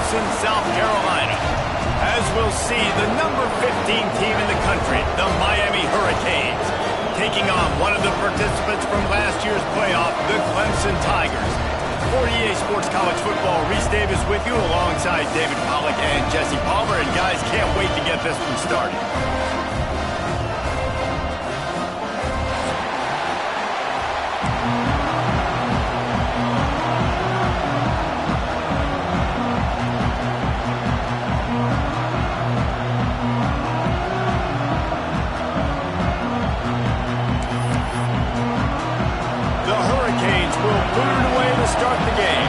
Clemson, South Carolina. As we'll see, the number 15 team in the country, the Miami Hurricanes, taking on one of the participants from last year's playoff, the Clemson Tigers. For EA Sports College Football, Reese Davis with you alongside David Pollack and Jesse Palmer. And guys, can't wait to get this one started. Start the game.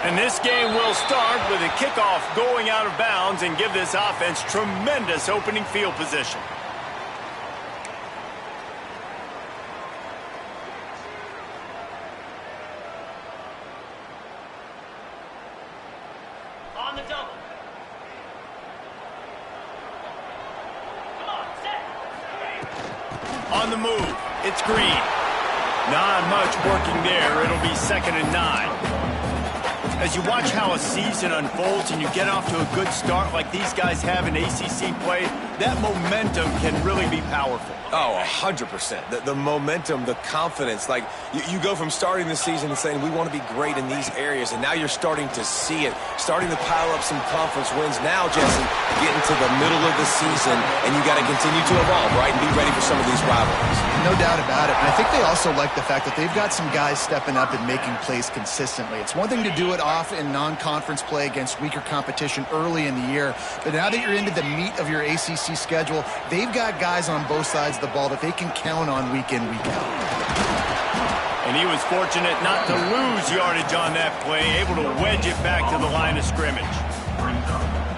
And this game will start with a kickoff going out of bounds and give this offense tremendous opening field position. On the double. On the move, it's Green. Not much working there. It'll be 2nd and 9. As you watch how a season unfolds and you get off to a good start like these guys have in ACC play, that momentum can really be powerful. Oh, 100%. The momentum, the confidence. Like, you go from starting the season and saying, we want to be great in these areas, and now you're starting to see it, starting to pile up some conference wins. Now, Jesse, getting to the middle of the season, and you got to continue to evolve, right, and be ready for some of these rivalries. No doubt about it. And I think they also like the fact that they've got some guys stepping up and making plays consistently. It's one thing to do it off in non-conference play against weaker competition early in the year, but now that you're into the meat of your ACC schedule, they've got guys on both sides of the ball that they can count on week in, week out. And he was fortunate not to lose yardage on that play, able to wedge it back to the line of scrimmage.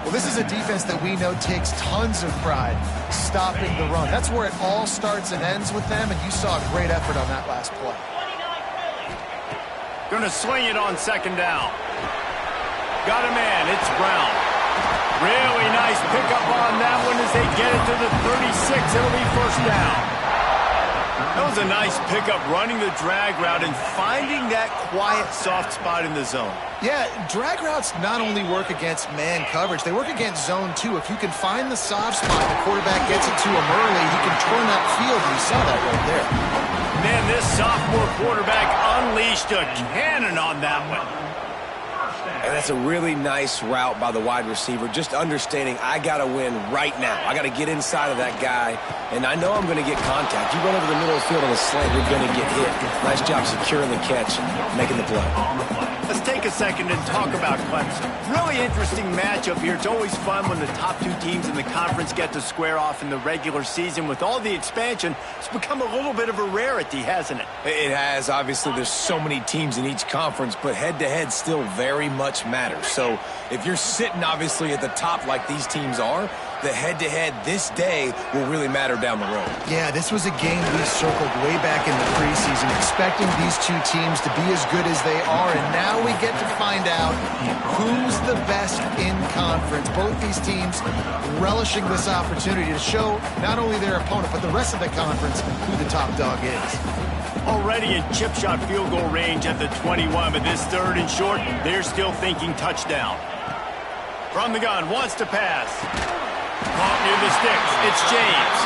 Well, this is a defense that we know takes tons of pride stopping the run. That's where it all starts and ends with them, and you saw a great effort on that last play. Going to swing it on 2nd down. Got a man, it's Brown. Really nice pickup on that one as they get it to the 36. It'll be 1st down. That was a nice pickup, running the drag route and finding that quiet, soft spot in the zone. Yeah, drag routes not only work against man coverage, they work against zone too. If you can find the soft spot, the quarterback gets it to him early, he can turn that field, and you saw that right there. Man, this sophomore quarterback unleashed a cannon on that one. And that's a really nice route by the wide receiver, just understanding I got to win right now. I got to get inside of that guy, and I know I'm going to get contact. You run over the middle of the field on a slant, you're going to get hit. Nice job securing the catch, making the play. Let's take a second and talk about Clemson. Really interesting matchup here. It's always fun when the top two teams in the conference get to square off in the regular season. With all the expansion, it's become a little bit of a rarity, hasn't it? It has. Obviously, there's so many teams in each conference, but head-to-head still very much matters. So if you're sitting, obviously, at the top like these teams are, the head-to-head this day will really matter down the road. Yeah, this was a game we circled way back in the preseason, expecting these two teams to be as good as they are, and now we get to find out who's the best in conference. Both these teams relishing this opportunity to show not only their opponent, but the rest of the conference who the top dog is. Already in chip shot field goal range at the 21, but this 3rd and short, they're still thinking touchdown. From the gun, wants to pass. Caught near the sticks. It's James.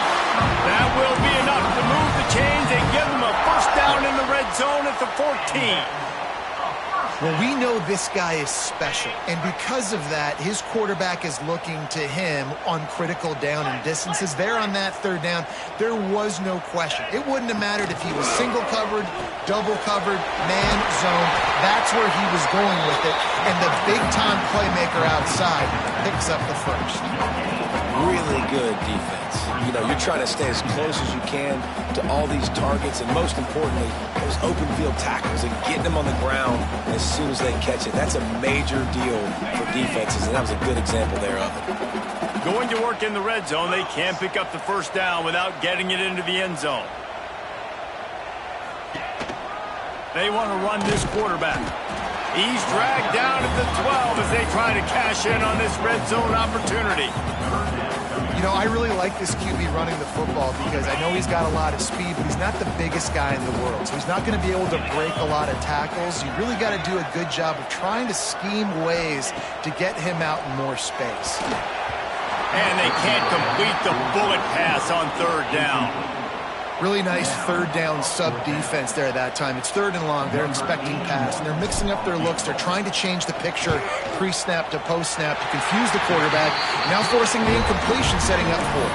That will be enough to move the chains and give them a 1st down in the red zone at the 14. Well, we know this guy is special, and because of that, his quarterback is looking to him on critical down and distances. There on that 3rd down, there was no question. It wouldn't have mattered if he was single covered, double covered, man, zone. That's where he was going with it, and the big-time playmaker outside picks up the 1st. Really good defense. You know, you're trying to stay as close as you can to all these targets, and most importantly, those open field tackles and getting them on the ground as soon as they catch it. That's a major deal for defenses, and that was a good example there of it. Going to work in the red zone, they can't pick up the 1st down without getting it into the end zone. They want to run this quarterback. He's dragged down at the 12 as they try to cash in on this red zone opportunity. You know, I really like this QB running the football because I know he's got a lot of speed, but he's not the biggest guy in the world. So he's not going to be able to break a lot of tackles. You really got to do a good job of trying to scheme ways to get him out in more space. And they can't complete the bullet pass on third down. Really nice third down sub defense there that time. It's third and long. They're expecting pass, and they're mixing up their looks. They're trying to change the picture pre-snap to post-snap to confuse the quarterback, now forcing the incompletion, setting up for it.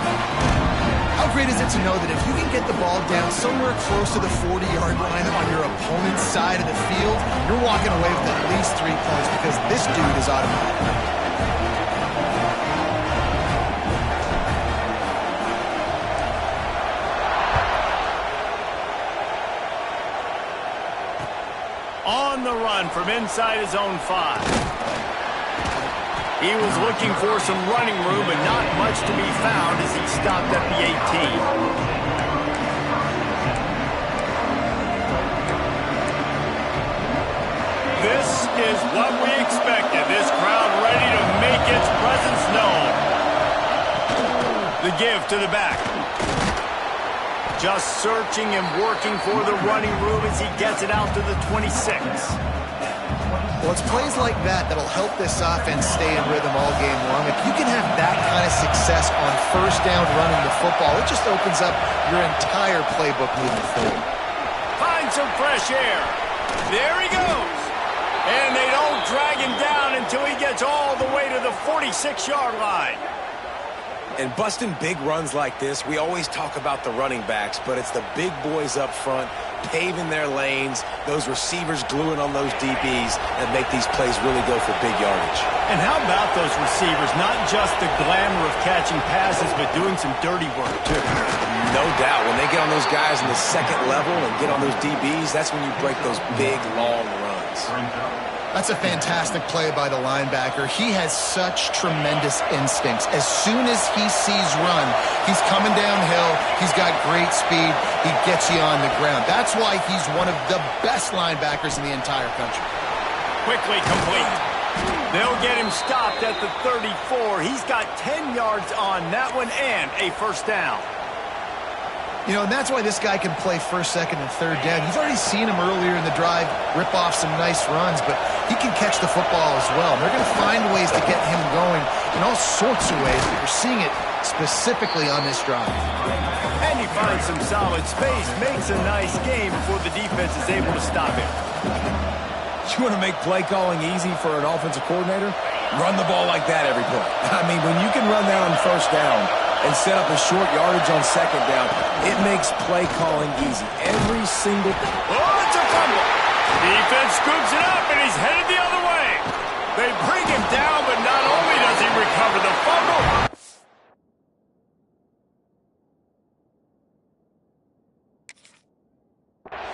How great is it to know that if you can get the ball down somewhere close to the 40-yard line on your opponent's side of the field, you're walking away with at least 3 points because this dude is automatic. On the run from inside his own 5. He was looking for some running room, but not much to be found as he stopped at the 18. This is what we expected. This crowd ready to make its presence known. The give to the back. Just searching and working for the running room as he gets it out to the 26. Well, it's plays like that that'll help this offense stay in rhythm all game long. If you can have that kind of success on first down running the football, it just opens up your entire playbook moving forward. Find some fresh air. There he goes. And they don't drag him down until he gets all the way to the 46-yard line. And busting big runs like this, we always talk about the running backs, but it's the big boys up front, paving their lanes, those receivers gluing on those DBs that make these plays really go for big yardage. And how about those receivers? Not just the glamour of catching passes, but doing some dirty work, too. No doubt. When they get on those guys in the second level and get on those DBs, that's when you break those big, long runs. That's a fantastic play by the linebacker. He has such tremendous instincts. As soon as he sees run, he's coming downhill. He's got great speed. He gets you on the ground. That's why he's one of the best linebackers in the entire country. Quickly complete. They'll get him stopped at the 34. He's got 10 yards on that one and a first down. You know, and that's why this guy can play first, second, and third down. You've already seen him earlier in the drive rip off some nice runs, but he can catch the football as well. They're going to find ways to get him going in all sorts of ways, but we're seeing it specifically on this drive. And he finds some solid space, makes a nice game before the defense is able to stop him. You want to make play calling easy for an offensive coordinator? Run the ball like that every play. I mean, when you can run that on first down and set up a short yardage on second down, it makes play calling easy. Every single... Oh, it's a fumble. Defense scoops it up, and he's headed the other way. They bring him down, but not only does he recover the fumble...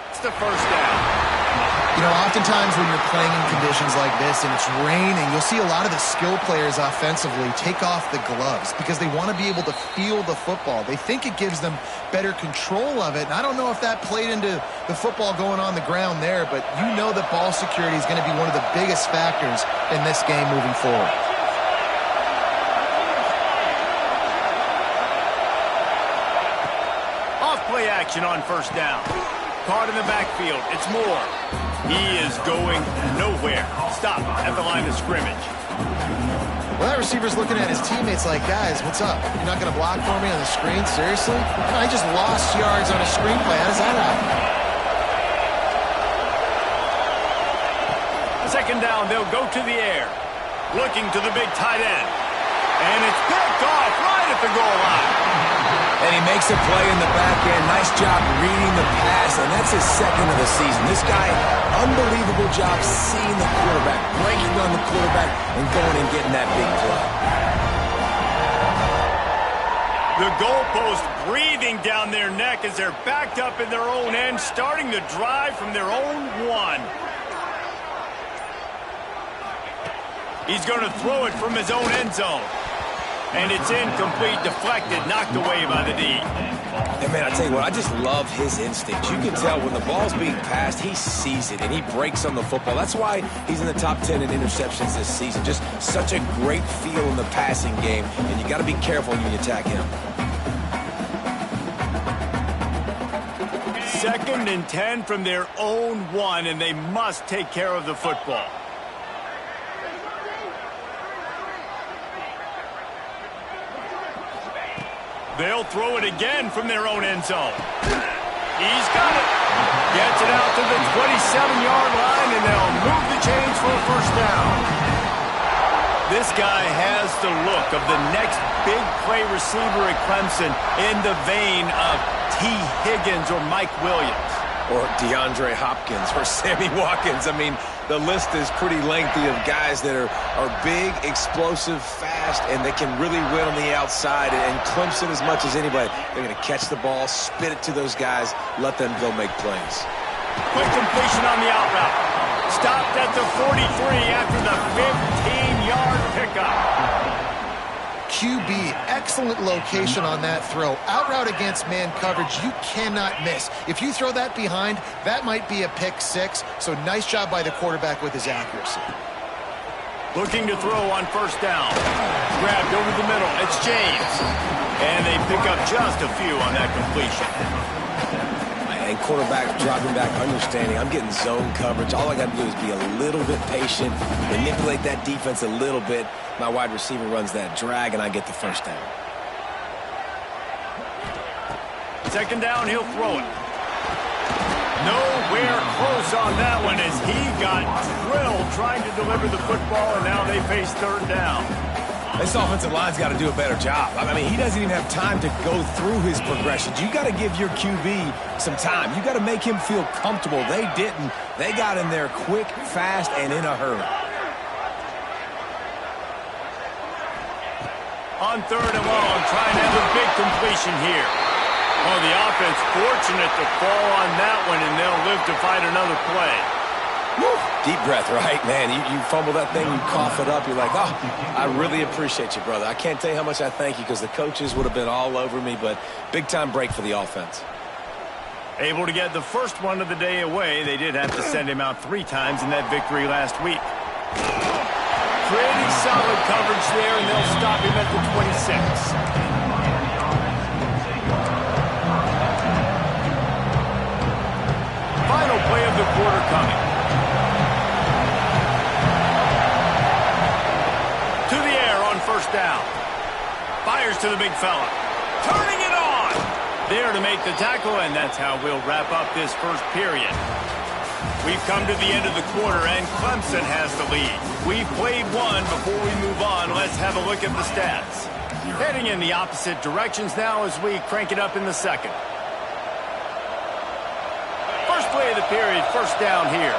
It's the first down. You know, oftentimes when you're playing in conditions like this and it's raining, you'll see a lot of the skill players offensively take off the gloves because they want to be able to feel the football. They think it gives them better control of it. And I don't know if that played into the football going on the ground there, but you know that ball security is going to be one of the biggest factors in this game moving forward. Off play action on first down. Caught in the backfield. It's Moore. He is going nowhere. Stop at the line of scrimmage. Well, that receiver's looking at his teammates like, guys, what's up? You're not going to block for me on the screen? Seriously? I just lost yards on a screenplay. How does that happen? Second down, they'll go to the air. Looking to the big tight end. And it's picked off right at the goal line. And he makes a play in the back end. Nice job reading the pass, and that's his second of the season. This guy, unbelievable job seeing the quarterback, breaking on the quarterback, and going and getting that big play. The goalpost breathing down their neck as they're backed up in their own end, starting the drive from their own one. He's going to throw it from his own end zone. And it's incomplete, deflected, knocked away by the D. And man, I tell you what, I just love his instinct. You can tell when the ball's being passed, he sees it, and he breaks on the football. That's why he's in the top 10 in interceptions this season. Just such a great feel in the passing game, and you got to be careful when you attack him. 2nd and 10 from their own 1, and they must take care of the football. They'll throw it again from their own end zone. He's got it. Gets it out to the 27-yard line, and they'll move the chains for a first down. This guy has the look of the next big play receiver at Clemson in the vein of T. Higgins or Mike Williams. Or DeAndre Hopkins or Sammy Watkins. I mean, the list is pretty lengthy of guys that are big, explosive, fast, and they can really win on the outside. And Clemson, as much as anybody, they're going to catch the ball, spit it to those guys, let them go make plays. Quick completion on the out route. Stopped at the 43 after the 15-yard pickup. QB, excellent location on that throw. Out route against man coverage, you cannot miss. If you throw that behind, that might be a pick 6. So nice job by the quarterback with his accuracy. Looking to throw on first down. Grabbed over the middle. It's James. And they pick up just a few on that completion. And quarterback dropping back, understanding I'm getting zone coverage. All I got to do is be a little bit patient, manipulate that defense a little bit. My wide receiver runs that drag, and I get the first down. 2nd down, he'll throw it. Nowhere close on that one as he got drilled trying to deliver the football, and now they face 3rd down. This offensive line's got to do a better job. I mean, he doesn't even have time to go through his progressions. You got to give your QB some time. You got to make him feel comfortable. They didn't. They got in there quick, fast, and in a hurry. On 3rd and long, trying to have a big completion here. Oh, the offense fortunate to fall on that one, and they'll live to fight another play. Woo. Deep breath, right? Man, you fumble that thing, you cough it up, you're like, oh, I really appreciate you, brother. I can't tell you how much I thank you because the coaches would have been all over me, but big-time break for the offense. Able to get the first one of the day away. They did have to send him out 3 times in that victory last week. Pretty solid coverage there, and they'll stop him at the 26. Final play of the quarter coming. To the air on first down. Fires to the big fella. Turning it on. There to make the tackle, and that's how we'll wrap up this first period. We've come to the end of the quarter, and Clemson has the lead. We've played one. Before we move on, let's have a look at the stats. Heading in the opposite directions now as we crank it up in the 2nd. First play of the period, first down here.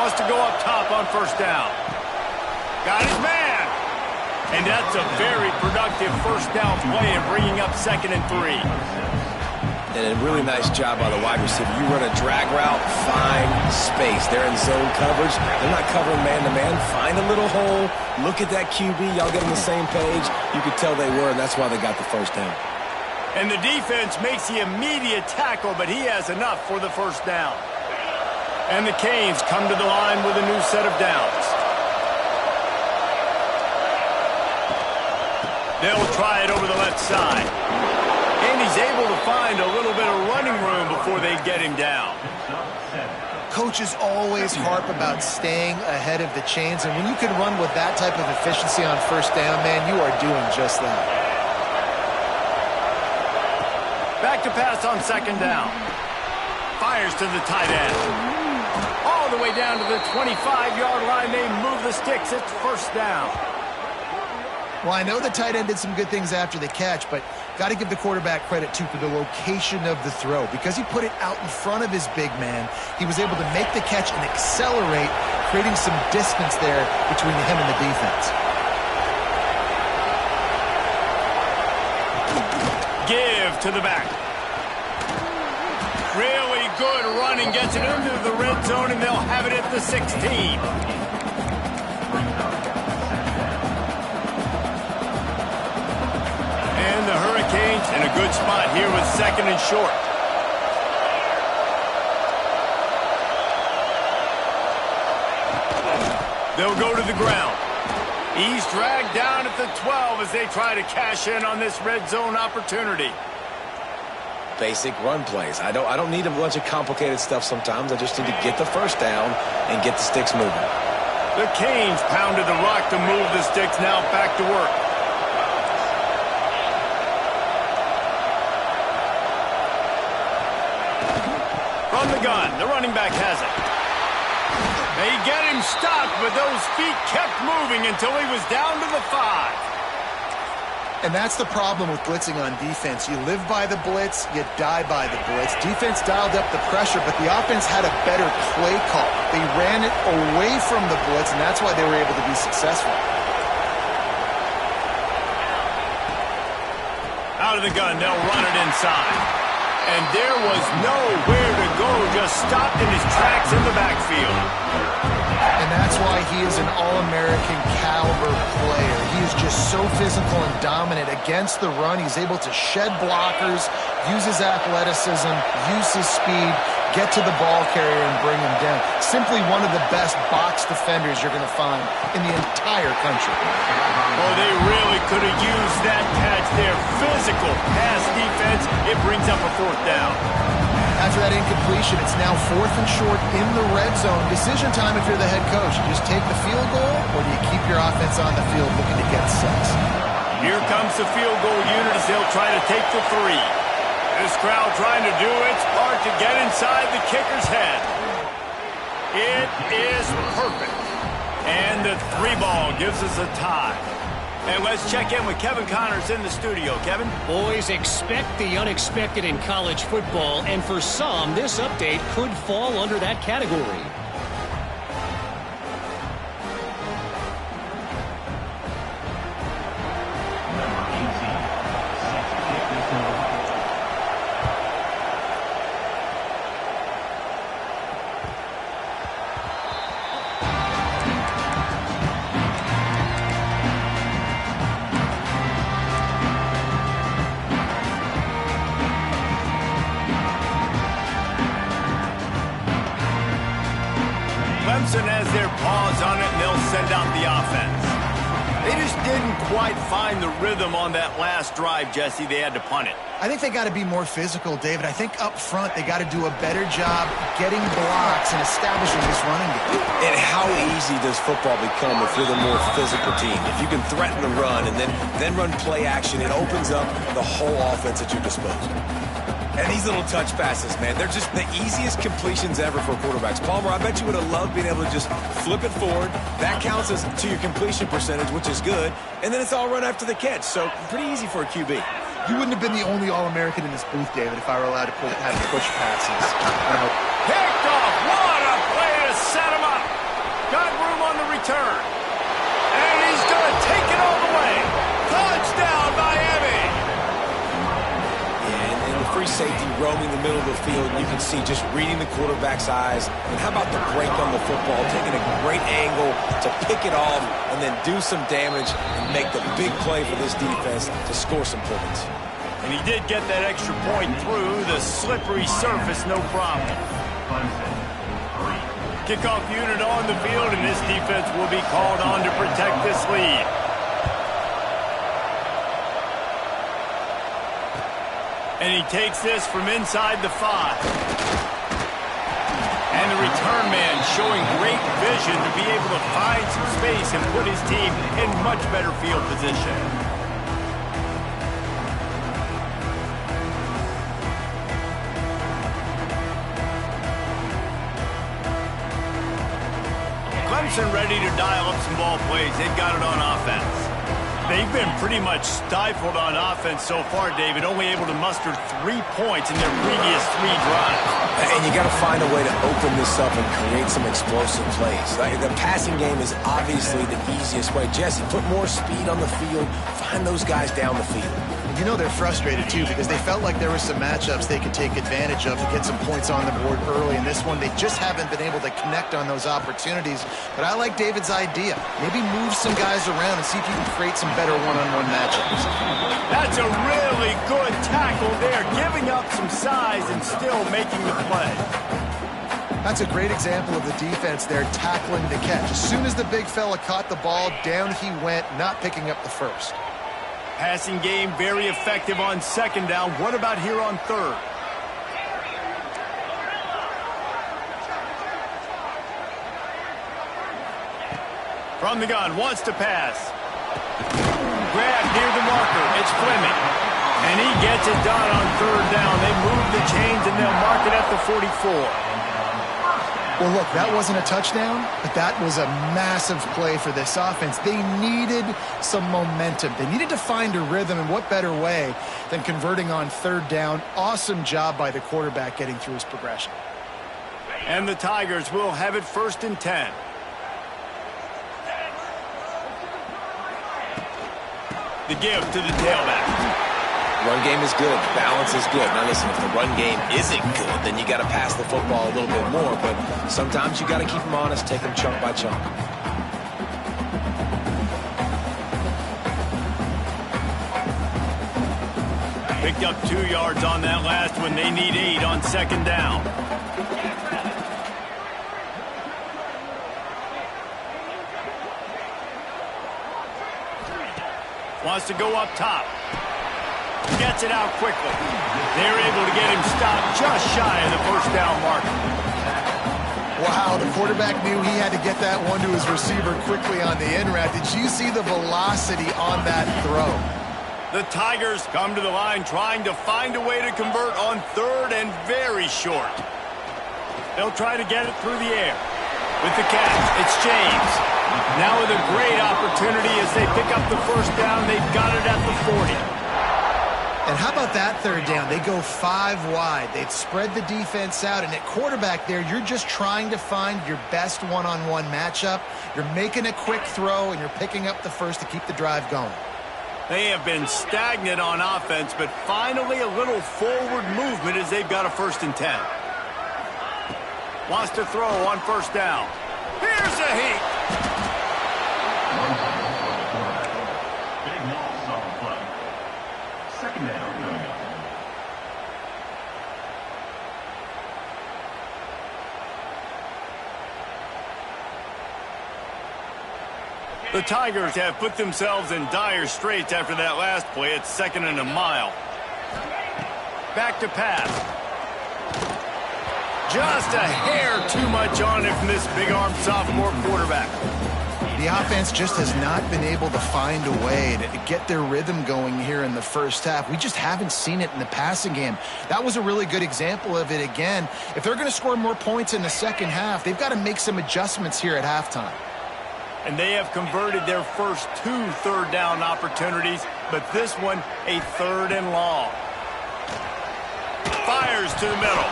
Wants to go up top on first down. Got his man. And that's a very productive first down play and bringing up 2nd and 3. And a really nice job by the wide receiver. You run a drag route, find space. They're in zone coverage. They're not covering man-to-man. Find a little hole. Look at that QB. Y'all get on the same page. You could tell they were, and that's why they got the first down. And the defense makes the immediate tackle, but he has enough for the first down. And the Canes come to the line with a new set of downs. They'll try it over the left side. And he's able to find a little bit of running room before they get him down. Coaches always harp about staying ahead of the chains, and when you can run with that type of efficiency on first down, man, you are doing just that. Back to pass on 2nd down. Fires to the tight end. All the way down to the 25-yard line. They move the sticks. It's first down. Well, I know the tight end did some good things after the catch, but got to give the quarterback credit, too, for the location of the throw. Because he put it out in front of his big man, he was able to make the catch and accelerate, creating some distance there between him and the defense. Give to the back. Really good running. Gets it into the red zone, and they'll have it at the 16. in a good spot here with 2nd and short. They'll go to the ground. He's dragged down at the 12 as they try to cash in on this red zone opportunity. Basic run plays. I don't need a bunch of complicated stuff sometimes. I just need to get the first down and get the sticks moving. The Canes pounded the rock to move the sticks. Now back to work. From the gun, the running back has it. They get him stopped, but those feet kept moving until he was down to the 5. And that's the problem with blitzing on defense. You live by the blitz, you die by the blitz. Defense dialed up the pressure, but the offense had a better play call. They ran it away from the blitz, and that's why they were able to be successful. Out of the gun, they'll run it inside. And there was nowhere to go, just stopped in his tracks in the backfield. And that's why he is an All-American caliber player. He is just so physical and dominant against the run. He's able to shed blockers, use his athleticism, use his speed, get to the ball carrier and bring him down. Simply one of the best box defenders you're going to find in the entire country. Oh, they really could have used that catch there. Physical pass defense. It brings up a 4th down. After that incompletion, it's now 4th and short in the red zone. Decision time if you're the head coach. You just take the field goal, or do you keep your offense on the field looking to get 6? Here comes the field goal unit as they'll try to take the 3. This crowd trying to do its part to get inside the kicker's head. It is perfect. And the 3 ball gives us a tie. And let's check in with Kevin Connors in the studio. Kevin? Boys, expect the unexpected in college football, and for some, this update could fall under that category. Clemson has their paws on it, and they'll send out the offense. They just didn't quite find the rhythm on that last drive, Jesse. They had to punt it. I think they got to be more physical, David. I think up front they got to do a better job getting blocks and establishing this running game. And how easy does football become if you're the more physical team? If you can threaten the run and then run play action, it opens up the whole offense at your disposal. And these little touch passes, man, they're just the easiest completions ever for quarterbacks. Palmer, I bet you would have loved being able to just flip it forward. That counts as to your completion percentage, which is good. And then it's all run after the catch, so pretty easy for a QB. You wouldn't have been the only All-American in this booth, David, if I were allowed to have push passes. Picked off. What a play to set him up. Got room on the return. And he's going to take it all the way. Touchdown, Miami. Yeah, and the free safety roaming the middle of the field, you can see just reading the quarterback's eyes. And how about the break on the football, taking a great angle to pick it off and then do some damage and make the big play for this defense to score some points. And he did get that extra point through the slippery surface, no problem. Kickoff unit on the field, and this defense will be called on to protect this lead. And he takes this from inside the 5. And the return man showing great vision to be able to find some space and put his team in much better field position. Clemson ready to dial up some ball plays. They've got it on offense. They've been pretty much stifled on offense so far, David, only able to muster 3 points in their previous 3 drives. And you got to find a way to open this up and create some explosive plays. The passing game is obviously the easiest way. Jesse, put more speed on the field. Find those guys down the field. You know they're frustrated, too, because they felt like there were some matchups they could take advantage of to get some points on the board early. In this one, they just haven't been able to connect on those opportunities. But I like David's idea. Maybe move some guys around and see if you can create some better one-on-one matchups. That's a really good tackle there, giving up some size and still making the play. That's a great example of the defense there tackling the catch. As soon as the big fella caught the ball, down he went, not picking up the first. Passing game very effective on second down. What about here on third? From the gun, wants to pass. Grab near the marker. It's Fleming. And he gets it done on third down. They move the chains and they'll mark it at the 44. Well, look, that wasn't a touchdown, but that was a massive play for this offense. They needed some momentum. They needed to find a rhythm, and what better way than converting on third down. Awesome job by the quarterback getting through his progression. And the Tigers will have it 1st and 10. The give to the tailback. Run game is good. Balance is good. Now listen, if the run game isn't good, then you got to pass the football a little bit more. But sometimes you got to keep them honest, take them chunk by chunk. Picked up 2 yards on that last one. They need 8 on second down. Wants to go up top. Gets it out quickly. They're able to get him stopped just shy of the first down mark. Wow, the quarterback knew he had to get that one to his receiver quickly on the in route. Did you see the velocity on that throw? The Tigers come to the line trying to find a way to convert on third and very short. They'll try to get it through the air. With the catch, it's James. Now with a great opportunity as they pick up the first down. They've got it at the 40. And how about that third down? They go 5 wide. They've spread the defense out. And at quarterback there, you're just trying to find your best one-on-one matchup. You're making a quick throw, and you're picking up the first to keep the drive going. They have been stagnant on offense, but finally a little forward movement as they've got a 1st and 10. Wants to throw on first down. Here's a heat. The Tigers have put themselves in dire straits after that last play. It's 2nd and a mile. Back to pass. Just a hair too much on it from this big-armed sophomore quarterback. The offense just has not been able to find a way to get their rhythm going here in the first half. We just haven't seen it in the passing game. That was a really good example of it again. If they're going to score more points in the second half, they've got to make some adjustments here at halftime. And they have converted their first 2 third down opportunities, but this one a 3rd and long. Fires to the middle.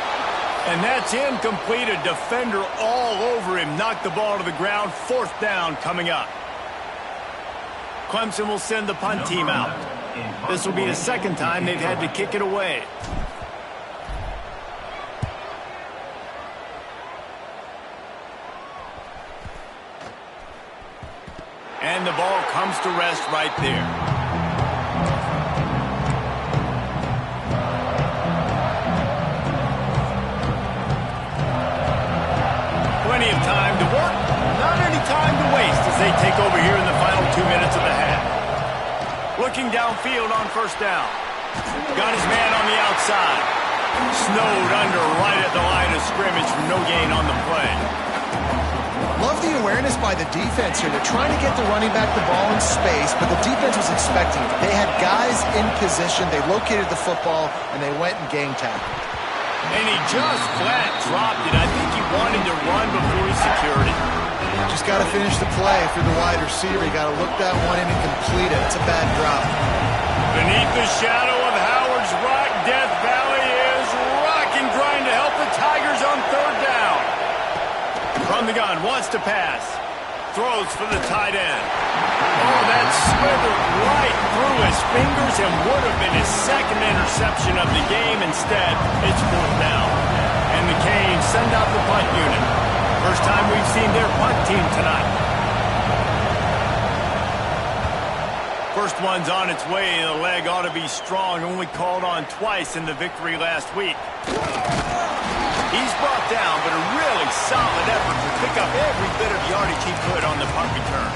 And that's incomplete. A defender all over him. Knocked the ball to the ground. 4th down coming up. Clemson will send the punt team out. This will be the 2nd time they've had to kick it away. And the ball comes to rest right there. Plenty of time to work, not any time to waste as they take over here in the final 2 minutes of the half. Looking downfield on first down. Got his man on the outside. Snowed under right at the line of scrimmage for no gain on the play. Love the awareness by the defense here. They're trying to get the running back the ball in space, but the defense was expecting it. They had guys in position. They located the football, and they went and gang tackled. And he just flat dropped it. I think he wanted to run before he secured it. Just got to finish the play for the wide receiver. You got to look that one in and complete it. It's a bad drop. Beneath the shadow of Howard's Rock, Death Valley is rocking, trying to help the Tigers on third down. From the gun, wants to pass. Throws for the tight end. Oh, that slithered right through his fingers and would have been his second interception of the game. Instead, it's 4th down. And the Canes send out the punt unit. First time we've seen their punt team tonight. First one's on its way. The leg ought to be strong. Only called on twice in the victory last week. He's brought down, but a really solid effort to pick up every bit of yardage he could on the punt return.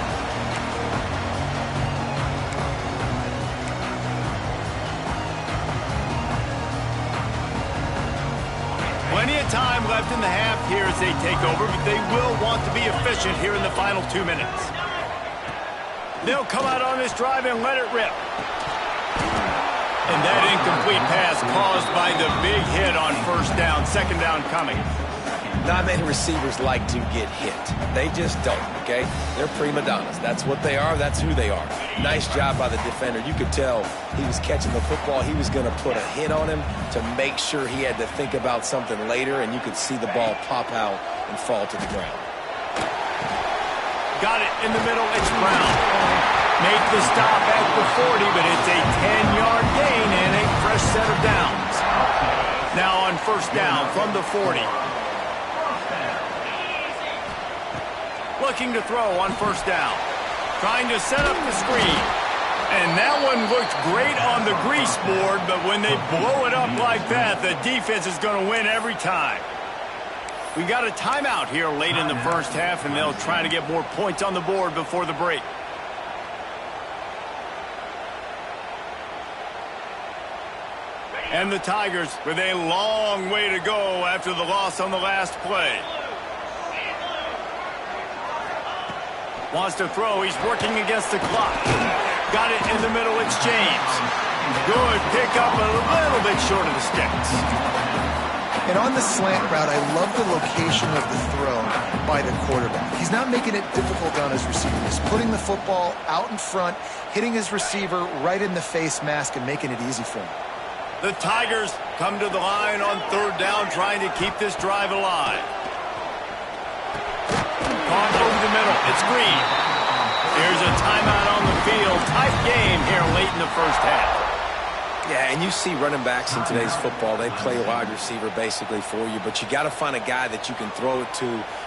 Plenty of time left in the half here as they take over, but they will want to be efficient here in the final 2 minutes. They'll come out on this drive and let it rip. And that incomplete pass caused by the big hit on 1st down, 2nd down coming. Not many receivers like to get hit. They just don't, okay? They're prima donnas. That's what they are. That's who they are. Nice job by the defender. You could tell he was catching the football. He was going to put a hit on him to make sure he had to think about something later, and you could see the ball pop out and fall to the ground. Got it in the middle. It's Brown. Make the stop at the 40, but it's a 10-yard gain and a fresh set of downs. Now on 1st down from the 40. Looking to throw on 1st down. Trying to set up the screen. And that one looked great on the grease board, but when they blow it up like that, the defense is going to win every time. We got a timeout here late in the first half, and they'll try to get more points on the board before the break. And the Tigers with a long way to go after the loss on the last play. Wants to throw. He's working against the clock. Got it in the middle. It's James. Good pickup, a little bit short of the sticks. And on the slant route, I love the location of the throw by the quarterback. He's not making it difficult on his receiver. He's putting the football out in front, hitting his receiver right in the face mask and making it easy for him. The Tigers come to the line on 3rd down, trying to keep this drive alive. Caught over the middle. It's Green. There's a timeout on the field. Tight game here late in the first half. Yeah, and you see running backs in today's football, they play wide receiver basically for you, but you got to find a guy that you can throw it to,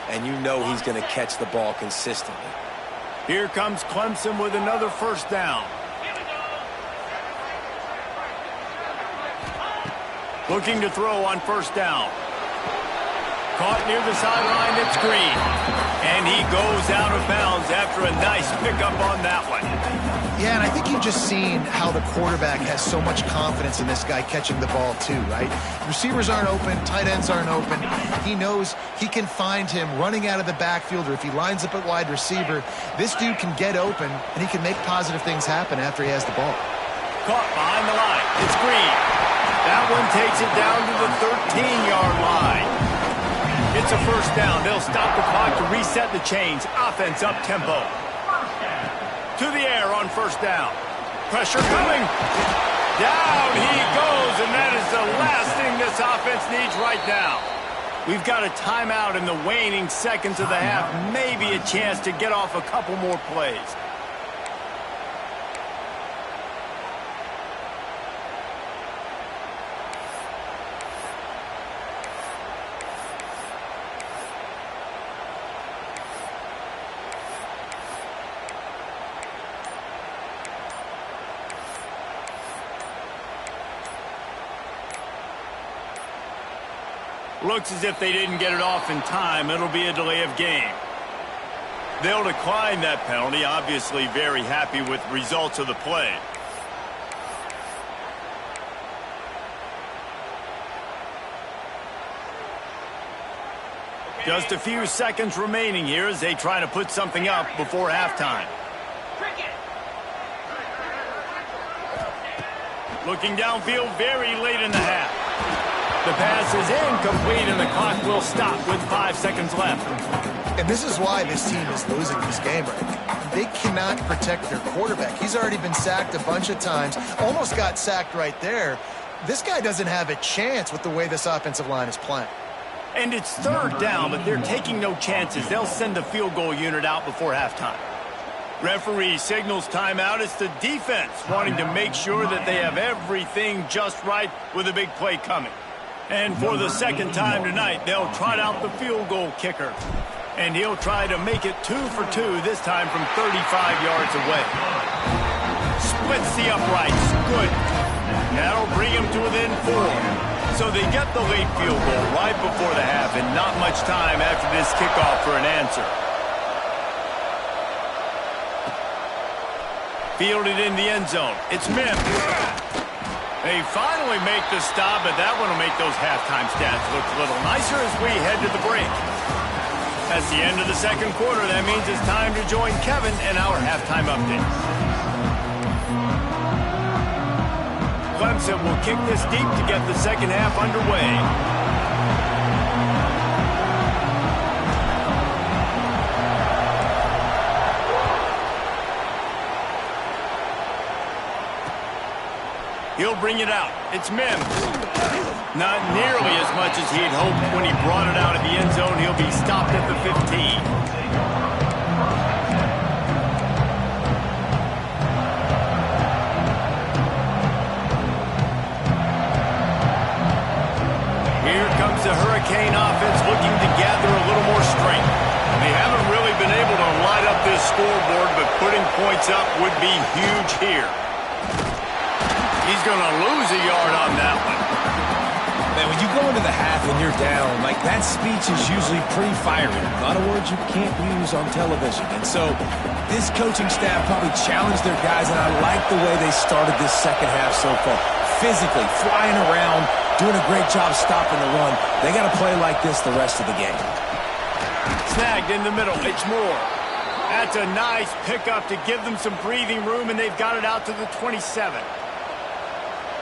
and you know he's going to catch the ball consistently. Here comes Clemson with another 1st down. Looking to throw on 1st down. Caught near the sideline, it's Green. And he goes out of bounds after a nice pickup on that one. Yeah, and I think you've just seen how the quarterback has so much confidence in this guy catching the ball too, right? Receivers aren't open, tight ends aren't open. He knows he can find him running out of the backfield, or if he lines up at wide receiver, this dude can get open, and he can make positive things happen after he has the ball. Caught behind the line. It's Green. That one takes it down to the 13-yard line. It's a 1st down. They'll stop the clock to reset the chains. Offense up tempo. To the air on 1st down. Pressure coming. Down he goes, and that is the last thing this offense needs right now. We've got a timeout in the waning seconds of the half. Maybe a chance to get off a couple more plays. Looks as if they didn't get it off in time. It'll be a delay of game. They'll decline that penalty. Obviously very happy with the results of the play. Just a few seconds remaining here as they try to put something up before halftime. Looking downfield very late in the half. The pass is incomplete, and the clock will stop with 5 seconds left. And this is why this team is losing this game right now. They cannot protect their quarterback. He's already been sacked a bunch of times, almost got sacked right there. This guy doesn't have a chance with the way this offensive line is playing. And it's third down, but they're taking no chances. They'll send the field goal unit out before halftime. Referee signals timeout. It's the defense wanting to make sure that they have everything just right with a big play coming. And for the second time tonight, they'll trot out the field goal kicker. And he'll try to make it 2 for 2, this time from 35 yards away. Splits the uprights. Good. That'll bring him to within 4. So they get the late field goal right before the half, and not much time after this kickoff for an answer. Fielded in the end zone. It's Mims. They finally make the stop, but that one will make those halftime stats look a little nicer as we head to the break. That's the end of the second quarter. That means it's time to join Kevin and our halftime update. Clemson will kick this deep to get the second half underway. He'll bring it out. It's Mims. Not nearly as much as he'd hoped when he brought it out of the end zone. He'll be stopped at the 15. Here comes the Hurricane offense looking to gather a little more strength. They haven't really been able to light up this scoreboard, but putting points up would be huge here. He's going to lose a yard on that one. Man, when you go into the half and you're down, like that speech is usually pretty fiery. A lot of words you can't use on television. And so this coaching staff probably challenged their guys, and I like the way they started this second half so far. Physically, flying around, doing a great job stopping the run. They got to play like this the rest of the game. Snagged in the middle. It's Moore. That's a nice pickup to give them some breathing room, and they've got it out to the 27.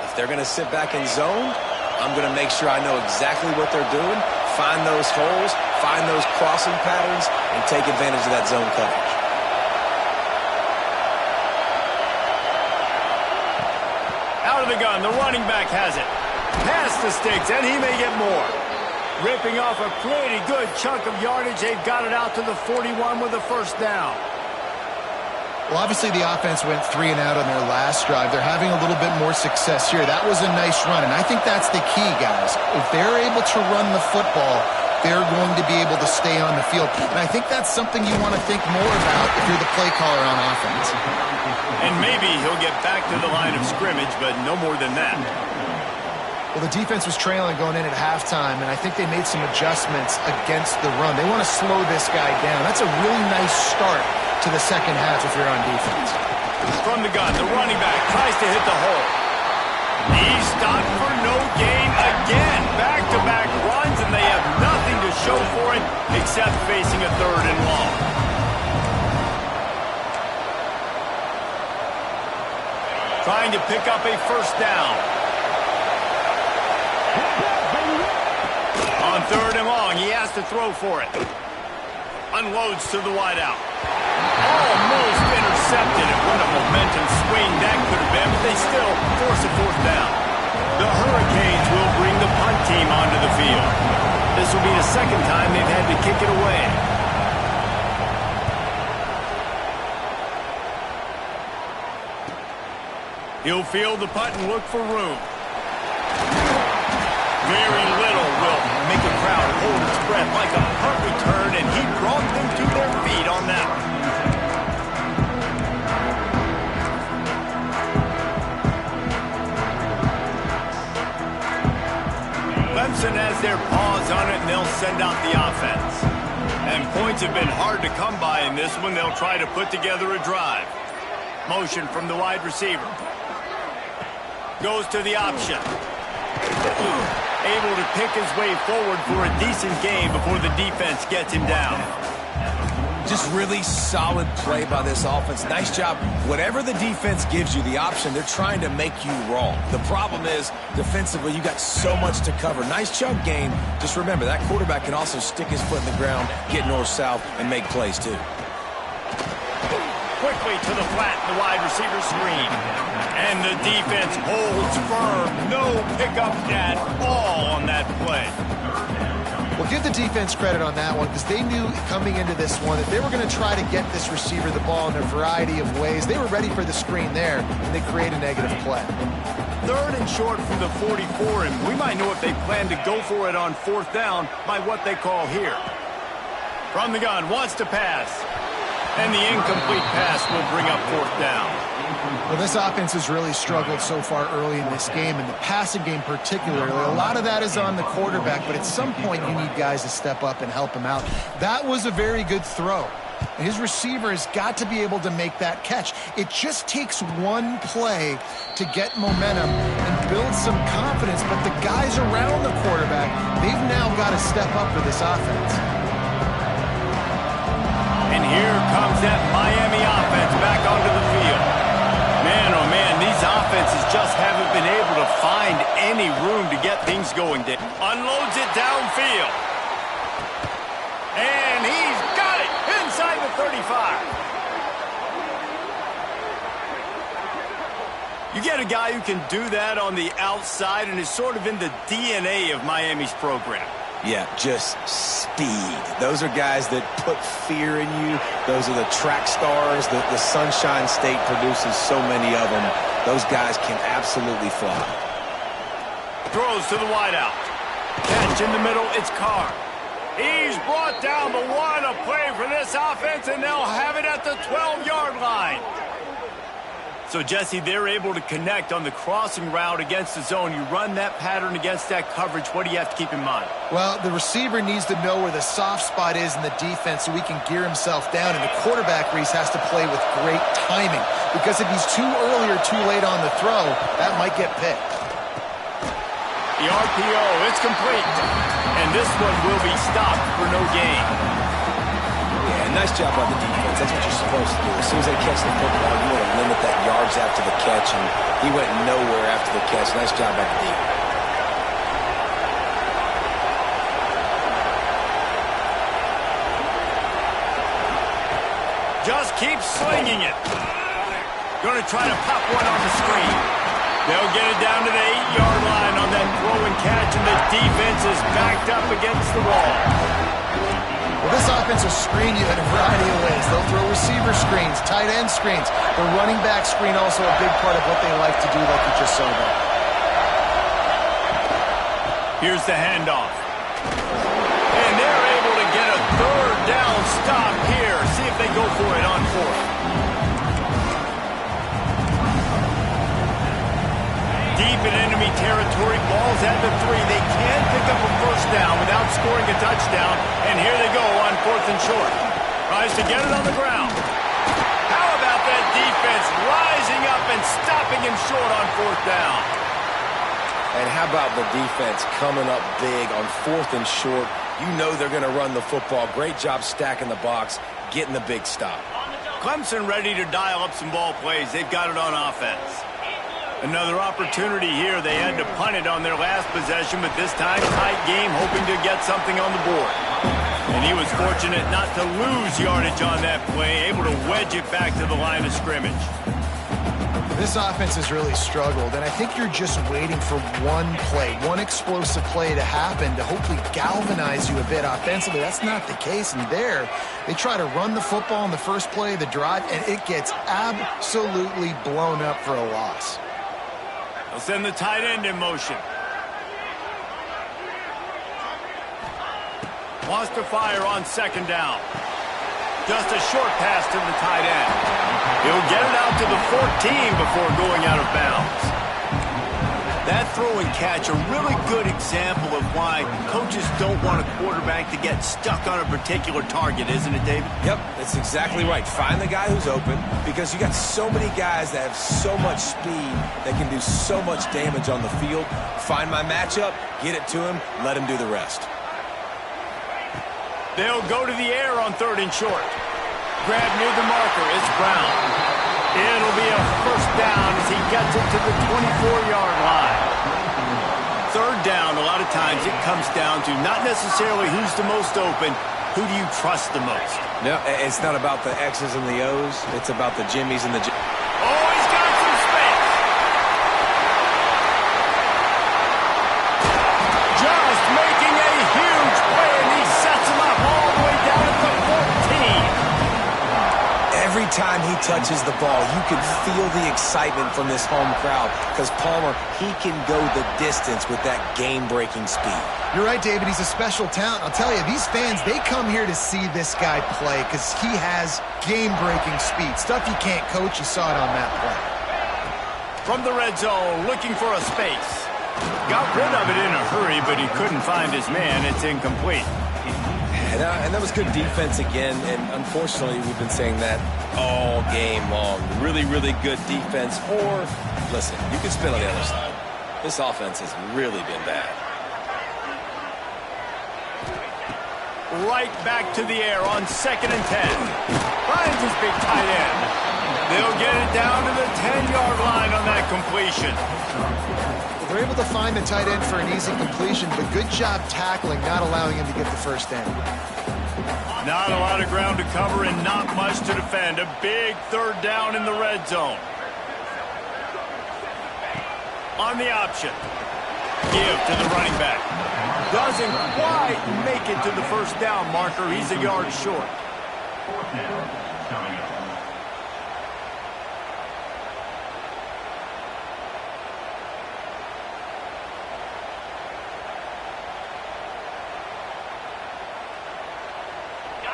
If they're going to sit back in zone, I'm going to make sure I know exactly what they're doing, find those holes, find those crossing patterns, and take advantage of that zone coverage. Out of the gun, the running back has it. Past the sticks, and he may get more. Ripping off a pretty good chunk of yardage. They've got it out to the 41 with a first down. Well, obviously the offense went 3 and out on their last drive. They're having a little bit more success here. That was a nice run, and I think that's the key, guys. If they're able to run the football, they're going to be able to stay on the field. And I think that's something you want to think more about if you're the play caller on offense. And maybe he'll get back to the line of scrimmage, but no more than that. Well, the defense was trailing going in at halftime, and I think they made some adjustments against the run. They want to slow this guy down. That's a really nice start to the second half if you're on defense. From the gun, the running back tries to hit the hole. He's stopped for no gain again. Back-to-back runs, and they have nothing to show for it except facing a 3rd and long. Trying to pick up a first down. On 3rd and long, he has to throw for it. Unloads to the wideout. Almost intercepted, and what a momentum swing that could have been, but they still force a 4th down. The Hurricanes will bring the punt team onto the field. This will be the second time they've had to kick it away. He'll field the punt and look for room. Very little will make a crowd hold its breath like a punt return, and he brought them to their feet on that one. Clemson has their paws on it, and they'll send out the offense. And points have been hard to come by in this one. They'll try to put together a drive. Motion from the wide receiver. Goes to the option. Able to pick his way forward for a decent gain before the defense gets him down. Just really solid play by this offense. Nice job. Whatever the defense gives you the option, they're trying to make you wrong. The problem is, defensively, you got so much to cover. Nice chunk game. Just remember, that quarterback can also stick his foot in the ground, get north-south, and make plays, too. Quickly to the flat, the wide receiver screen. And the defense holds firm. No pickup at all on that play. Well, give the defense credit on that one because they knew coming into this one that they were going to try to get this receiver the ball in a variety of ways. They were ready for the screen there, and they create a negative play. 3rd and short from the 44, and we might know if they plan to go for it on 4th down by what they call here. From the gun, wants to pass. And the incomplete pass will bring up 4th down. Well, this offense has really struggled so far early in this game, and the passing game particularly. A lot of that is on the quarterback, but at some point you need guys to step up and help him out. That was a very good throw. His receiver has got to be able to make that catch. It just takes one play to get momentum and build some confidence, but the guys around the quarterback, they've now got to step up for this offense. And here comes that Miami offense back onto the field. Man, oh man, these offenses just haven't been able to find any room to get things going. Unloads it downfield. And he's got it inside the 35. You get a guy who can do that on the outside and is sort of in the DNA of Miami's program. Yeah, just speed. Those are guys that put fear in you. Those are the track stars. The Sunshine State produces so many of them. Those guys can absolutely fly. Throws to the wideout. Catch in the middle, it's Carr. He's brought down, but what a play for this offense, and they'll have it at the 12-yard line. So, Jesse, they're able to connect on the crossing route against the zone. You run that pattern against that coverage. What do you have to keep in mind? Well, the receiver needs to know where the soft spot is in the defense so he can gear himself down. And the quarterback, Reese, has to play with great timing. Because if he's too early or too late on the throw, that might get picked. The RPO, it's complete. And this one will be stopped for no gain. Yeah, nice job by the defense. That's what you're supposed to do. As soon as they catch the football, you want to limit that yards after the catch, and he went nowhere after the catch. Nice job by the defense. Just keep slinging it. Going to try to pop one on the screen. They'll get it down to the 8-yard line on that throw and catch, and the defense is backed up against the wall. Well, this offense will screen you in a variety of ways. They'll throw receiver screens, tight end screens. The running back screen also a big part of what they like to do, like you just saw there. Here's the handoff. And they're able to get a 3rd down stop here. See if they go for it on 4th. Deep in enemy territory, ball's at the 3. They can pick up a 1st down without scoring a touchdown. And here they go on 4th and short. Tries to get it on the ground. How about that defense rising up and stopping him short on 4th down? And how about the defense coming up big on 4th and short? You know they're going to run the football. Great job stacking the box, getting the big stop. Clemson ready to dial up some ball plays. They've got it on offense. Another opportunity here. They had to punt it on their last possession, but this time tight game, hoping to get something on the board. And he was fortunate not to lose yardage on that play, able to wedge it back to the line of scrimmage. This offense has really struggled, and I think you're just waiting for one play, one explosive play to happen to hopefully galvanize you a bit offensively. That's not the case, and there they try to run the football in the first play of the drive, and it gets absolutely blown up for a loss. They'll send the tight end in motion. Wants to fire on 2nd down. Just a short pass to the tight end. He'll get it out to the 14 before going out of bounds. That throw and catch, a really good example of why coaches don't want a quarterback to get stuck on a particular target, isn't it, David? Yep, that's exactly right. Find the guy who's open, because you got so many guys that have so much speed that can do so much damage on the field. Find my matchup, get it to him, let him do the rest. They'll go to the air on 3rd and short. Grab near the marker, it's Brown. It'll be a 1st down as he gets it to the 24-yard line. 3rd down, a lot of times it comes down to not necessarily who's the most open, who do you trust the most? No, it's not about the X's and the O's. It's about the Jimmies and the... Oh, he's got some space. Just making a huge play time he touches the ball, you can feel the excitement from this home crowd because Palmer, he can go the distance with that game-breaking speed. You're right, David. He's a special talent. I'll tell you, these fans, they come here to see this guy play because he has game-breaking speed. Stuff you can't coach. You saw it on that play. From the red zone, looking for a space. Got rid of it in a hurry, but he couldn't find his man. It's incomplete. And that was good defense again, and unfortunately, we've been saying that all game long. Really, really good defense, or, listen, you can spin on the other side. This offense has really been bad. Right back to the air on 2nd and 10. Finds his big tight end. They'll get it down to the 10-yard line on that completion. They're able to find the tight end for an easy completion, but good job tackling, not allowing him to get the first down. Not a lot of ground to cover and not much to defend. A big 3rd down in the red zone. On the option. Give to the running back. Doesn't quite make it to the first down marker. He's a yard short.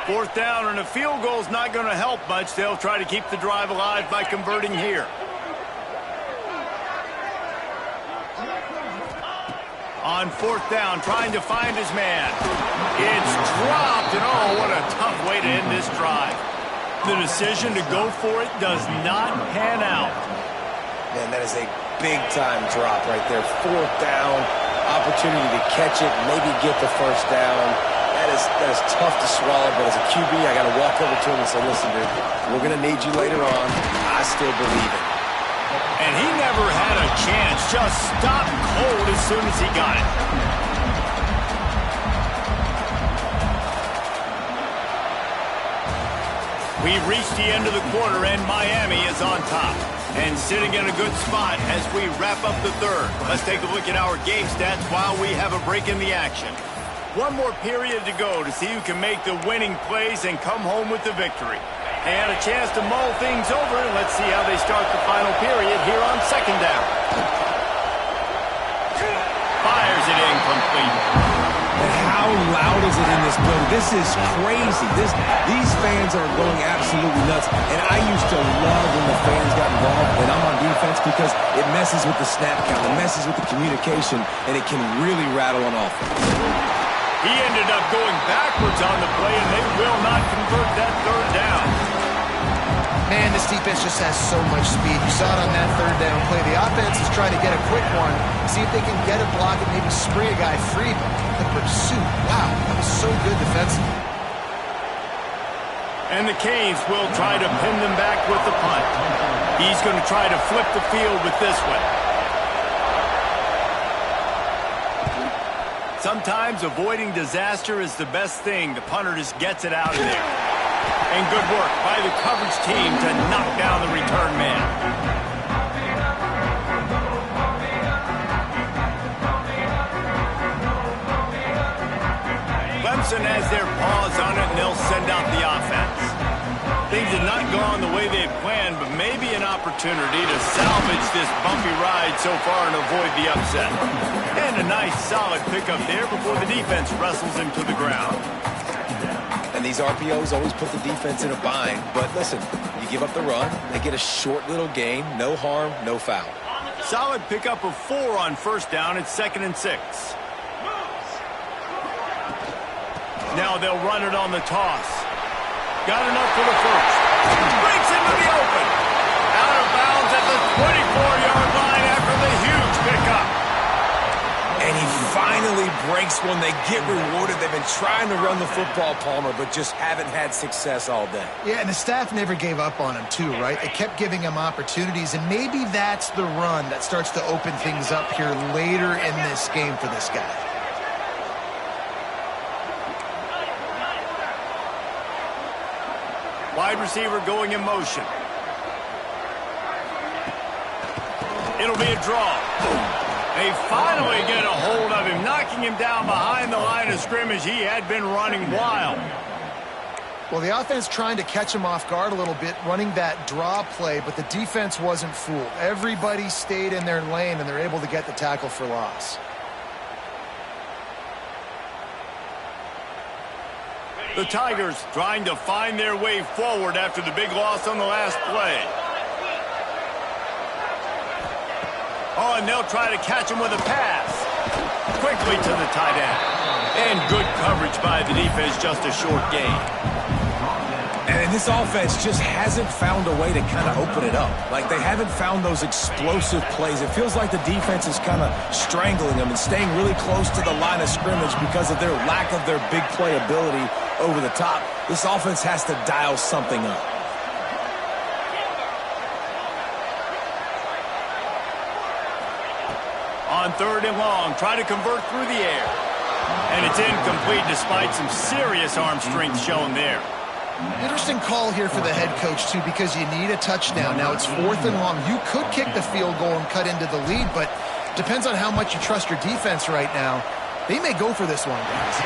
4th down, and a field goal is not going to help much. They'll try to keep the drive alive by converting here. On 4th down, trying to find his man. It's dropped, and oh, what a tough way to end this drive. The decision to go for it does not pan out. Man, that is a big-time drop right there. 4th down, opportunity to catch it, maybe get the first down. That is tough to swallow, but as a QB, I got to walk over to him and say, listen, dude, we're going to need you later on. I still believe it. And he never had a chance. Just stopped cold as soon as he got it. We've reached the end of the quarter, and Miami is on top. And sitting in a good spot as we wrap up the 3rd. Let's take a look at our game stats while we have a break in the action. One more period to go to see who can make the winning plays and come home with the victory. And a chance to mull things over, and let's see how they start the final period here on 2nd down. Fires it incomplete. And how loud is it in this building? This is crazy. These fans are going absolutely nuts. And I used to love when the fans got involved and I'm on defense because it messes with the snap count, it messes with the communication, and it can really rattle an offense. He ended up going backwards on the play, and they will not convert that 3rd down. Man, this defense just has so much speed. You saw it on that 3rd down play. The offense is trying to get a quick one, see if they can get a block and maybe spray a guy free. But the pursuit, wow, that was so good defensively. And the Canes will try to pin them back with the punt. He's going to try to flip the field with this one. Sometimes avoiding disaster is the best thing. The punter just gets it out of there. And good work by the coverage team to knock down the return man. Clemson has their paws on it, and they'll send out the offense. Things have not gone the way they planned, but maybe an opportunity to salvage this bumpy ride so far and avoid the upset. And a nice solid pickup there before the defense wrestles him to the ground. And these RPOs always put the defense in a bind. But listen, you give up the run, they get a short little gain, no harm, no foul. Solid pickup of 4 on 1st down. It's 2nd and 6. Now they'll run it on the toss. Got enough for the first. Breaks into the open. Out of bounds at the 24-yard line after the huge pickup. And he finally breaks one. They get rewarded. They've been trying to run the football, Palmer, but just haven't had success all day. Yeah, and the staff never gave up on him, too, right? They kept giving him opportunities, and maybe that's the run that starts to open things up here later in this game for this guy. Wide receiver going in motion. It'll be a draw. They finally get a hold of him, knocking him down behind the line of scrimmage. He had been running wild. Well, the offense trying to catch him off guard a little bit, running that draw play, but the defense wasn't fooled. Everybody stayed in their lane, and they're able to get the tackle for loss. The Tigers trying to find their way forward after the big loss on the last play. Oh, and they'll try to catch him with a pass. Quickly to the tight end. And good coverage by the defense, just a short gain. And this offense just hasn't found a way to kind of open it up. Like, they haven't found those explosive plays. It feels like the defense is kind of strangling them and staying really close to the line of scrimmage because of their lack of their big play ability over the top. This offense has to dial something up. On 3rd and long, try to convert through the air. And it's incomplete despite some serious arm strength shown there. Interesting call here for the head coach, too, because you need a touchdown. Now it's 4th and long. You could kick the field goal and cut into the lead, but depends on how much you trust your defense right now. They may go for this one, guys.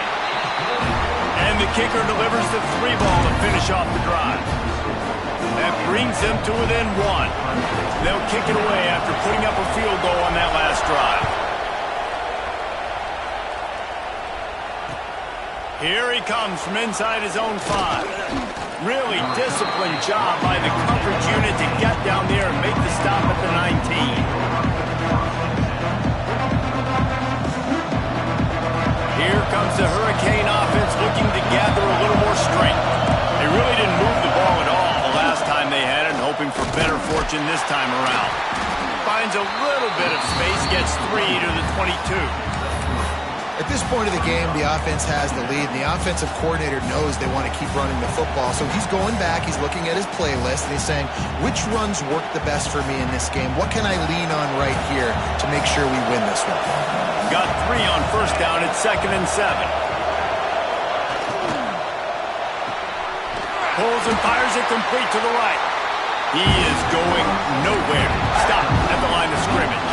And the kicker delivers the 3 ball to finish off the drive. That brings them to within 1. They'll kick it away after putting up a field goal on that last drive. Here he comes from inside his own 5. Really disciplined job by the coverage unit to get down there and make the stop at the 19. Here comes the Hurricane offense looking to gather a little more strength. They really didn't move the ball at all the last time they had it, hoping for better fortune this time around. Finds a little bit of space, gets 3 to the 22. At this point of the game, the offense has the lead, and the offensive coordinator knows they want to keep running the football. So he's going back, he's looking at his playlist, and he's saying, which runs work the best for me in this game? What can I lean on right here to make sure we win this one? Got 3 on 1st down at 2nd and 7. Pulls and fires it complete to the right. He is going nowhere. Stop at the line of scrimmage.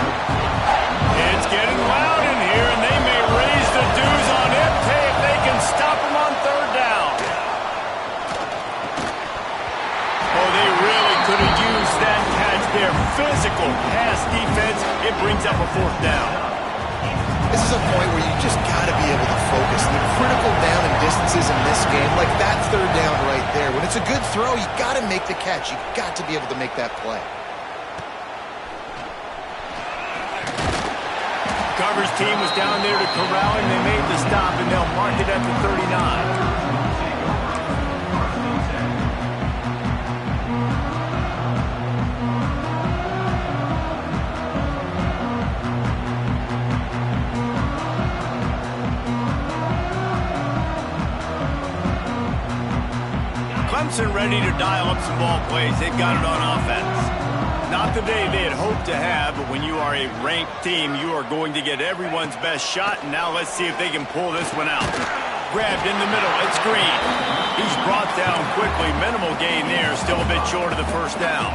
It's getting loud in here, and they may raise the dues on MK if they can stop him on 3rd down. Oh, they really could have used that catch there. Physical pass defense. It brings up a 4th down. This is a point where you just got to be able to focus. The critical down and distances in this game, like that 3rd down right there. When it's a good throw, you got to make the catch. You got to be able to make that play. Coverage team was down there to corral him. They made the stop, and they'll mark it at the 39. Clemson ready to dial up some ball plays. They've got it on offense. Not the day they had hoped to have, but when you are a ranked team, you are going to get everyone's best shot, and now let's see if they can pull this one out. Grabbed in the middle, it's Green. He's brought down quickly. Minimal gain there, still a bit short of the 1st down.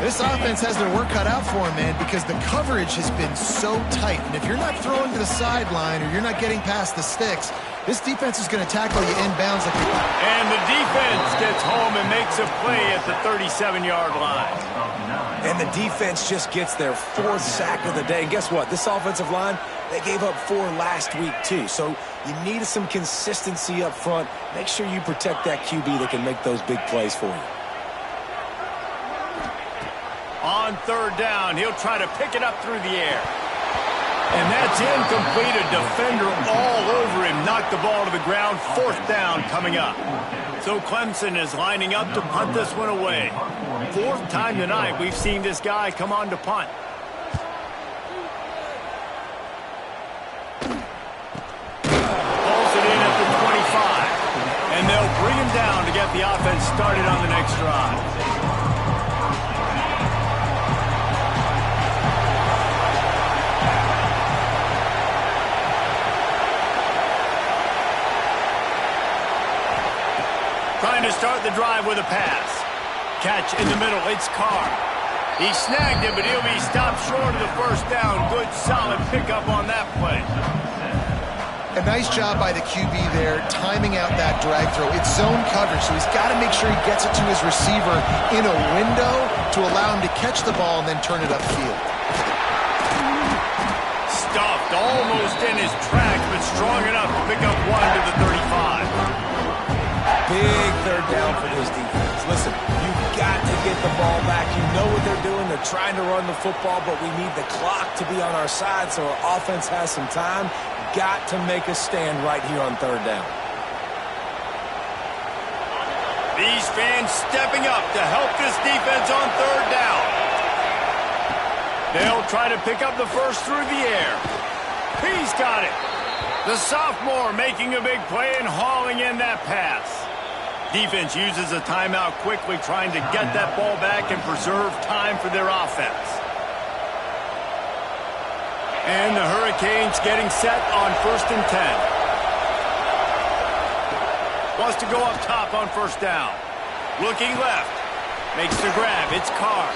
This offense has their work cut out for them, man, because the coverage has been so tight. And if you're not throwing to the sideline or you're not getting past the sticks, this defense is going to tackle you inbounds like you. And the defense gets home and makes a play at the 37-yard line. And the defense just gets their 4th sack of the day. And guess what? This offensive line, they gave up 4 last week, too. So you need some consistency up front. Make sure you protect that QB that can make those big plays for you. On 3rd down, he'll try to pick it up through the air. And that's incomplete. A defender all over him. Knocked the ball to the ground. 4th down coming up. So Clemson is lining up to punt this one away. 4th time tonight we've seen this guy come on to punt. Pulls it in at the 25. And they'll bring him down to get the offense started on the next drive. Trying to start the drive with a pass. Catch in the middle, it's Carr. He snagged him, but he'll be stopped short of the 1st down. Good, solid pickup on that play. A nice job by the QB there, timing out that drag throw. It's zone coverage, so he's got to make sure he gets it to his receiver in a window to allow him to catch the ball and then turn it upfield. Stuffed almost in his tracks, but strong enough to pick up one to the 35. Big third down for this defense. Listen, you've got to get the ball back. You know what they're doing. They're trying to run the football, but we need the clock to be on our side so our offense has some time. Got to make a stand right here on third down. These fans stepping up to help this defense on third down. They'll try to pick up the first through the air. He's got it. The sophomore making a big play and hauling in that pass. Defense uses a timeout quickly, trying to get that ball back and preserve time for their offense. And the Hurricanes getting set on 1st and 10. Wants to go up top on first down. Looking left. Makes the grab. It's Carr.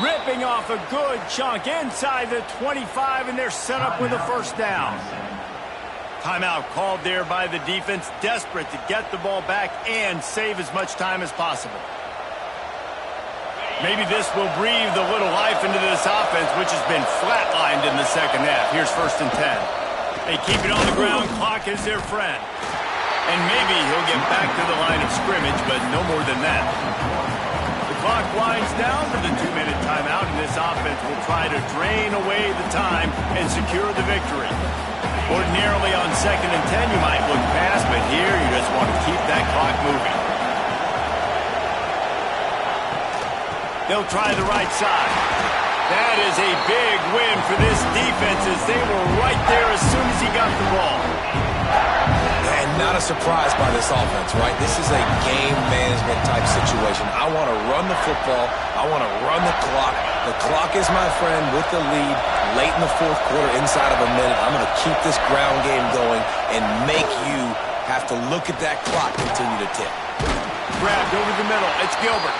Ripping off a good chunk inside the 25, and they're set up with a first down. Timeout called there by the defense, desperate to get the ball back and save as much time as possible. Maybe this will breathe a little life into this offense, which has been flatlined in the second half. Here's 1st and 10. They keep it on the ground. Clock is their friend. And maybe he'll get back to the line of scrimmage, but no more than that. The clock winds down to the 2-minute timeout, and this offense will try to drain away the time and secure the victory. Ordinarily on 2nd and 10, you might look past, but here you just want to keep that clock moving. They'll try the right side. That is a big win for this defense as they were right there as soon as he got the ball. And not a surprise by this offense, right? This is a game management type situation. I want to run the football. I want to run the clock. The clock is my friend with the lead late in the 4th quarter, inside of a minute. I'm going to keep this ground game going and make you have to look at that clock continue to tick. Grabbed over the middle. It's Gilbert.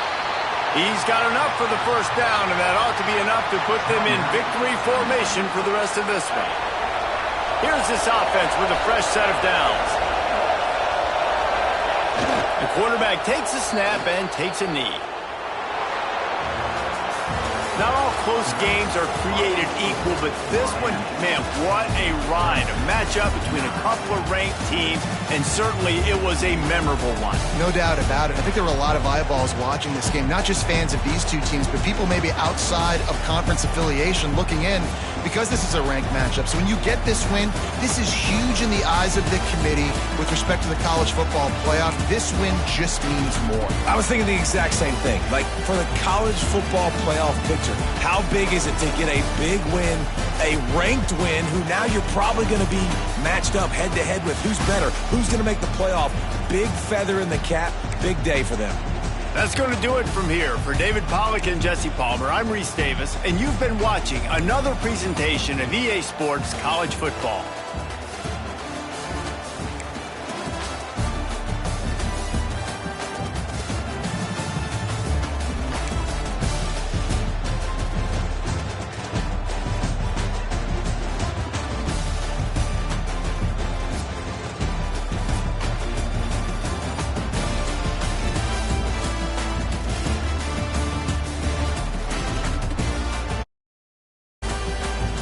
He's got enough for the first down, and that ought to be enough to put them in victory formation for the rest of this one. Here's this offense with a fresh set of downs. The quarterback takes a snap and takes a knee. Not all close games are created equal, but this one, man, what a ride. A matchup between a couple of ranked teams, and certainly it was a memorable one. No doubt about it. I think there were a lot of eyeballs watching this game, not just fans of these two teams, but people maybe outside of conference affiliation looking in because this is a ranked matchup. So when you get this win, this is huge in the eyes of the committee with respect to the college football playoff. This win just means more. I was thinking the exact same thing. Like, for the college football playoff picture, how big is it to get a big win, a ranked win, who now you're probably going to be matched up head-to-head with who's better, who's going to make the playoff. Big feather in the cap, big day for them. That's going to do it from here. For David Pollack and Jesse Palmer, I'm Reese Davis, and you've been watching another presentation of EA Sports College Football.